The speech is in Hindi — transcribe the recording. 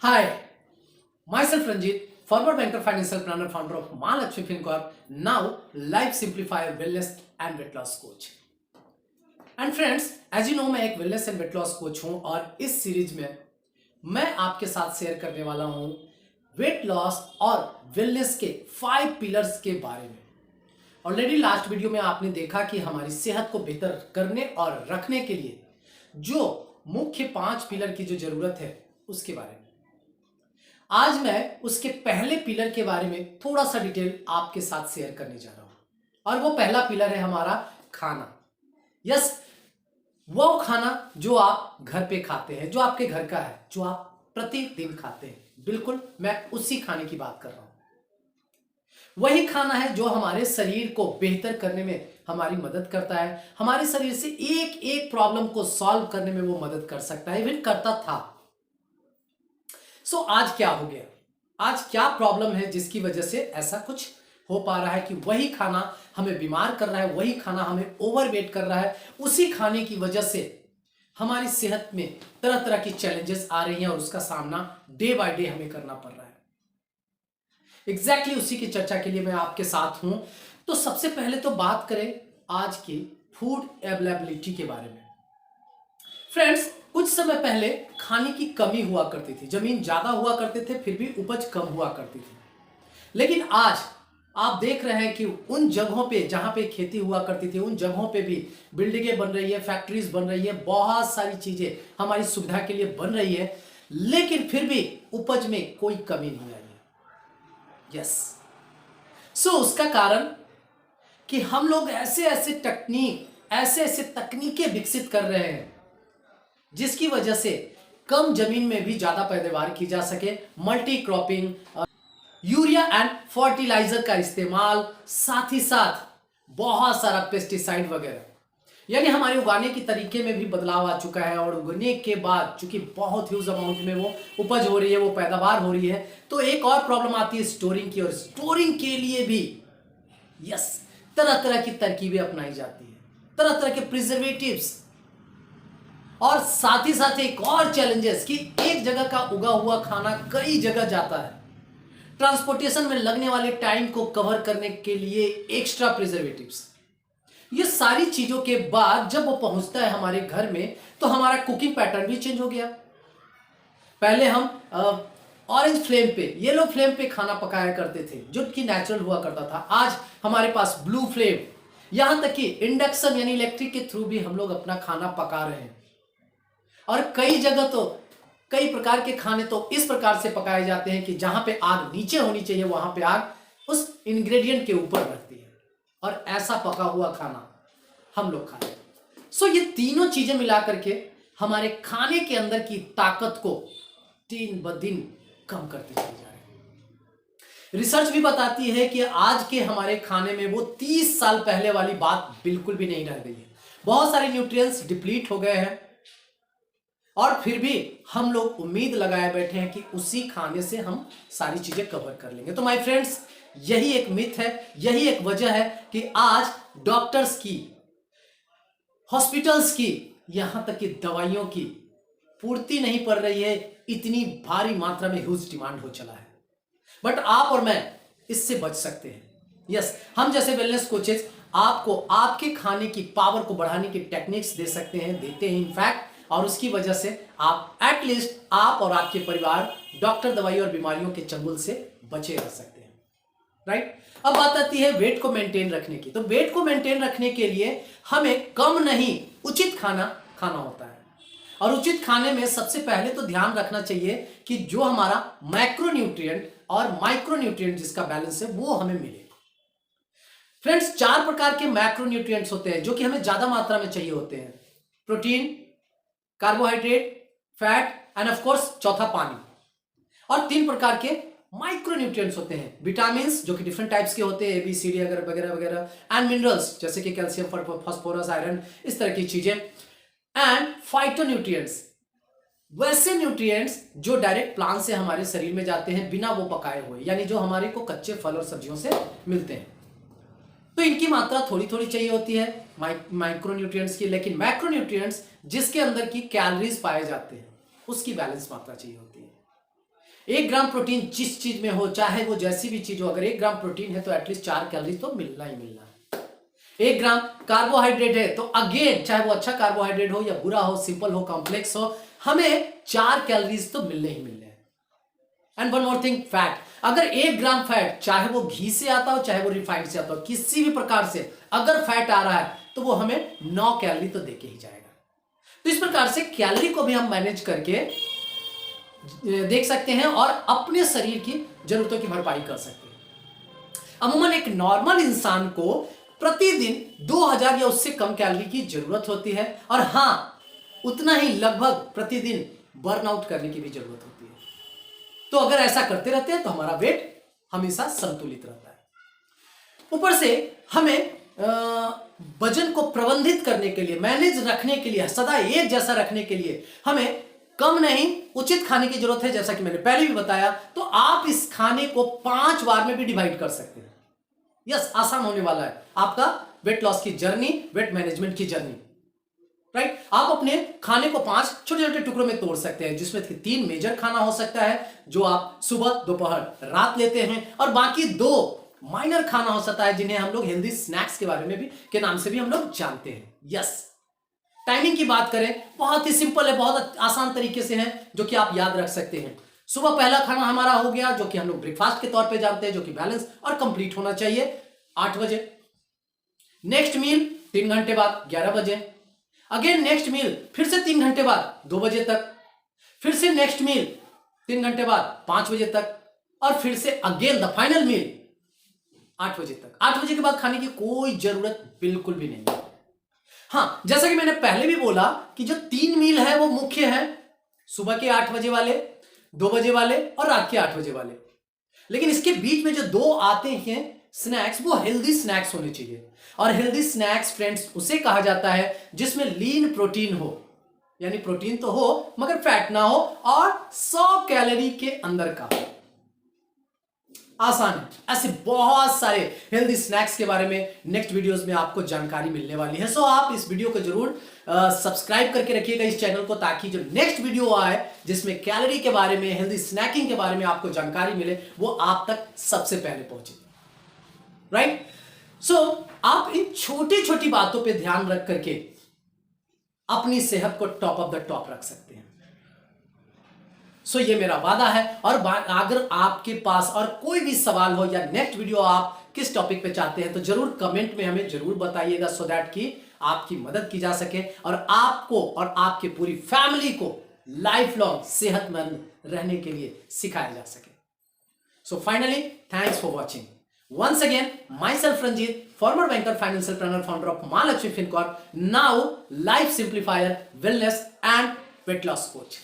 Hi, myself Ranjit, former banker, financial planner, founder of Mahalakshmi FinCorp, now life simplifier, wellness and weight loss coach. And friends, as you know मैं एक wellness and weight loss coach हूं और इस सीरीज में मैं आपके साथ शेयर करने वाला हूं वेट लॉस और वेलनेस के 5 पिलर्स के बारे में। ऑलरेडी लास्ट वीडियो में आपने देखा कि हमारी सेहत को बेहतर करने और रखने के लिए जो मुख्य 5 पिलर की जो जरूरत है उसके बारे में। आज मैं उसके पहले पिलर के बारे में थोड़ा सा डिटेल आपके साथ शेयर करने जा रहा हूं और वो पहला पिलर है हमारा खाना। यस, वो खाना जो आप घर पे खाते हैं, जो आपके घर का है, जो आप प्रतिदिन खाते हैं, बिल्कुल मैं उसी खाने की बात कर रहा हूं। वही खाना है जो हमारे शरीर को बेहतर करने में हमारी मदद करता है, हमारे शरीर से एक एक प्रॉब्लम को सॉल्व करने में वो मदद कर सकता है, इवन करता था। सो आज क्या हो गया, आज क्या प्रॉब्लम है जिसकी वजह से ऐसा कुछ हो पा रहा है कि वही खाना हमें बीमार कर रहा है, वही खाना हमें ओवरवेट कर रहा है। उसी खाने की वजह से हमारी सेहत में तरह तरह की चैलेंजेस आ रही हैं और उसका सामना डे बाय डे हमें करना पड़ रहा है। एग्जैक्टली उसी की चर्चा के लिए मैं आपके साथ हूं। तो सबसे पहले तो बात करें आज की फूड अवेलेबिलिटी के बारे में। फ्रेंड्स, कुछ समय पहले खाने की कमी हुआ करती थी, जमीन ज्यादा हुआ करते थे फिर भी उपज कम हुआ करती थी। लेकिन आज आप देख रहे हैं कि उन जगहों पे जहां पे खेती हुआ करती थी, उन जगहों पे भी बिल्डिंगें बन रही है, फैक्ट्रीज बन रही है, बहुत सारी चीजें हमारी सुविधा के लिए बन रही है, लेकिन फिर भी उपज में कोई कमी नहीं आई है। यस, सो उसका कारण कि हम लोग ऐसे ऐसे तकनीकें विकसित कर रहे हैं जिसकी वजह से कम जमीन में भी ज्यादा पैदावार की जा सके। Multi cropping, urea and fertiliser का इस्तेमाल, साथ ही साथ बहुत सारा पेस्टिसाइड वगैरह, यानी हमारे उगाने के तरीके में भी बदलाव आ चुका है। और उगने के बाद चूंकि बहुत ह्यूज अमाउंट में वो उपज हो रही है, वो पैदावार हो रही है, तो एक और प्रॉब्लम आती है स्टोरिंग की। और स्टोरिंग के लिए भी यस, तरह तरह की तरकीबें अपनाई जाती है, तरह तरह के प्रिजर्वेटिव्स। और साथ ही साथ एक और चैलेंजेस कि एक जगह का उगा हुआ खाना कई जगह जाता है, ट्रांसपोर्टेशन में लगने वाले टाइम को कवर करने के लिए एक्स्ट्रा प्रिजर्वेटिव्स। ये सारी चीजों के बाद जब वो पहुंचता है हमारे घर में तो हमारा कुकिंग पैटर्न भी चेंज हो गया। पहले हम ऑरेंज फ्लेम पे, येलो फ्लेम पे खाना पकाया करते थे जो कि नेचुरल हुआ करता था। आज हमारे पास ब्लू फ्लेम, यहां तक कि इंडक्शन यानी इलेक्ट्रिक के थ्रू भी हम लोग अपना खाना पका रहे हैं। और कई जगह तो कई प्रकार के खाने तो इस प्रकार से पकाए जाते हैं कि जहां पे आग नीचे होनी चाहिए वहां पे आग उस इंग्रेडिएंट के ऊपर रखती है और ऐसा पका हुआ खाना हम लोग खाते हैं। सो ये तीनों चीजें मिला करके हमारे खाने के अंदर की ताकत को दिन ब दिन कम करते चले जा रहे हैं। रिसर्च भी बताती है कि आज के हमारे खाने में वो 30 साल पहले वाली बात बिल्कुल भी नहीं रह गई है। बहुत सारे न्यूट्रिएंट्स डिप्लीट हो गए हैं और फिर भी हम लोग उम्मीद लगाए बैठे हैं कि उसी खाने से हम सारी चीजें कवर कर लेंगे। तो माय फ्रेंड्स, यही एक मिथ है, यही एक वजह है कि आज डॉक्टर्स की, हॉस्पिटल्स की, यहां तक कि दवाइयों की पूर्ति नहीं पड़ रही है। इतनी भारी मात्रा में ह्यूज डिमांड हो चला है, बट आप और मैं इससे बच सकते हैं। यस, हम जैसे वेलनेस कोचेस आपको आपके खाने की पावर को बढ़ाने की टेक्निक्स दे सकते हैं, देते हैं इनफैक्ट, और उसकी वजह से आप एटलीस्ट आप और आपके परिवार डॉक्टर, दवाई और बीमारियों के चंगुल से बचे रह सकते हैं। राइट, अब बात आती है वेट को मेंटेन रखने की। तो वेट को मेंटेन रखने के लिए हमें कम नहीं, उचित खाना खाना होता है। और उचित खाने में सबसे पहले तो ध्यान रखना चाहिए कि जो हमारा मैक्रोन्यूट्रिएंट और माइक्रोन्यूट्रिएंट जिसका बैलेंस है वो हमें मिले। फ्रेंड्स, 4 प्रकार के मैक्रोन्यूट्रिएंट्स होते हैं जो कि हमें ज्यादा मात्रा में चाहिए होते हैं। Protein, carbohydrate, fat end of course चौथा पानी। और 3 प्रकार के माइक्रोन्यूट्रिएंट्स होते हैं। विटामिन जो कि डिफरेंट टाइप्स के होते हैं, ABCD वगैरह वगैरह, एंड मिनरल्स जैसे कि कैल्शियम, फास्फोरस, आयरन, इस तरह की चीजें, एंड फाइटोन्यूट्रिएंट्स, वैसे न्यूट्रिएंट्स जो डायरेक्ट प्लांट से हमारे शरीर में जाते हैं बिना वो पकाए हुए, यानी जो हमारे को कच्चे फल और सब्जियों से मिलते हैं। तो इनकी मात्रा थोड़ी थोड़ी चाहिए होती है माइक्रोन्यूट्रिएंट्स की, लेकिन मैक्रोन्यूट्रिएंट्स जिसके अंदर की कैलोरीज पाए जाते हैं उसकी बैलेंस मात्रा चाहिए होती है। 1 ग्राम प्रोटीन जिस चीज में हो, चाहे वो जैसी भी चीज हो, अगर 1 ग्राम प्रोटीन है तो एटलीस्ट 4 कैलोरी तो मिलना ही मिलना है। 1 ग्राम कार्बोहाइड्रेट है तो अगेन चाहे वो अच्छा कार्बोहाइड्रेट हो या बुरा हो, सिंपल हो, कॉम्प्लेक्स हो, हमें 4 कैलोरीज तो मिलने ही मिलने हैं। And one more thing, fat, अगर 1 ग्राम फैट, चाहे वो घी से आता हो चाहे वो रिफाइंड से आता हो, किसी भी प्रकार से अगर फैट आ रहा है तो वो हमें 9 कैलोरी तो देके ही जाएगा। तो इस प्रकार से कैलोरी को भी हम मैनेज करके देख सकते हैं और अपने शरीर की जरूरतों की भरपाई कर सकते हैं। अमूमन एक नॉर्मल इंसान को प्रतिदिन 2000 या उससे कम कैलोरी की जरूरत होती है, और हां उतना ही लगभग प्रतिदिन बर्नआउट करने की भी जरूरत होती है। तो अगर ऐसा करते रहते हैं तो हमारा वेट हमेशा संतुलित रहता है। ऊपर से हमें वजन को प्रबंधित करने के लिए, मैनेज रखने के लिए, सदा एक जैसा रखने के लिए हमें कम नहीं उचित खाने की जरूरत है। जैसा कि मैंने पहले भी बताया, तो आप इस खाने को 5 बार में भी डिवाइड कर सकते हैं। यस, आसान होने वाला है आपका वेट लॉस की जर्नी, वेट मैनेजमेंट की जर्नी, राइट। आप अपने खाने को 5 छोटे छोटे टुकड़ों में तोड़ सकते हैं, जिसमें 3 मेजर खाना हो सकता है जो आप सुबह, दोपहर, रात लेते हैं, और बाकी 2 माइनर खाना हो सकता है जिन्हें हम लोग हेल्दी स्नैक्स के बारे में भी, के नाम से भी हम लोग जानते हैं। यस, टाइमिंग की बात करें, बहुत ही सिंपल है, बहुत आसान तरीके से है जो कि आप याद रख सकते हैं। सुबह पहला खाना हमारा हो गया जो कि हम लोग ब्रेकफास्ट के तौर पे जानते हैं, जो कि बैलेंस और कंप्लीट होना चाहिए 8 बजे। नेक्स्ट मील 3 घंटे बाद 11 बजे। अगेन नेक्स्ट मील फिर से 3 घंटे बाद 2 बजे तक, फिर से नेक्स्ट मील 3 घंटे बाद 5 बजे तक, और फिर से अगेन द फाइनल मील 8 बजे तक। 8 बजे के बाद खाने की कोई जरूरत बिल्कुल भी नहीं है। हाँ, जैसा कि मैंने पहले भी बोला कि जो 3 मील है वो मुख्य है, सुबह के 8 बजे वाले, 2 बजे वाले और रात के 8 बजे वाले। लेकिन इसके बीच में जो 2 आते हैं स्नैक्स, वो हेल्दी स्नैक्स होने चाहिए। और हेल्दी स्नैक्स फ्रेंड्स उसे कहा जाता है जिसमें लीन प्रोटीन हो, यानी प्रोटीन तो हो मगर फैट ना हो, और 100 कैलोरी के अंदर का हो। आसान है। ऐसे बहुत सारे हेल्दी स्नैक्स के बारे में नेक्स्ट वीडियोस में आपको जानकारी मिलने वाली है। सो आप इस वीडियो को जरूर सब्सक्राइब करके रखिएगा इस चैनल को, ताकि जो नेक्स्ट वीडियो आए जिसमें कैलोरी के बारे में, हेल्दी स्नैकिंग के बारे में आपको जानकारी मिले, वो आप तक सबसे पहले पहुंचे, राइट। सो आप इन छोटी छोटी बातों पे ध्यान रख करके अपनी सेहत को टॉप ऑफ द टॉप रख सकते हैं। सो ये मेरा वादा है। और अगर आपके पास और कोई भी सवाल हो या नेक्स्ट वीडियो आप किस टॉपिक पे चाहते हैं तो जरूर कमेंट में हमें जरूर बताइएगा, सो दैट कि आपकी मदद की जा सके और आपको और आपके पूरी फैमिली को लाइफ लॉन्ग सेहतमंद रहने के लिए सिखाया जा सके। So finally, thanks for watching. Once again, myself Ranjit, former banker, financial planner, founder of Mahalakshmi FinCorp, now life simplifier, wellness and weight loss coach.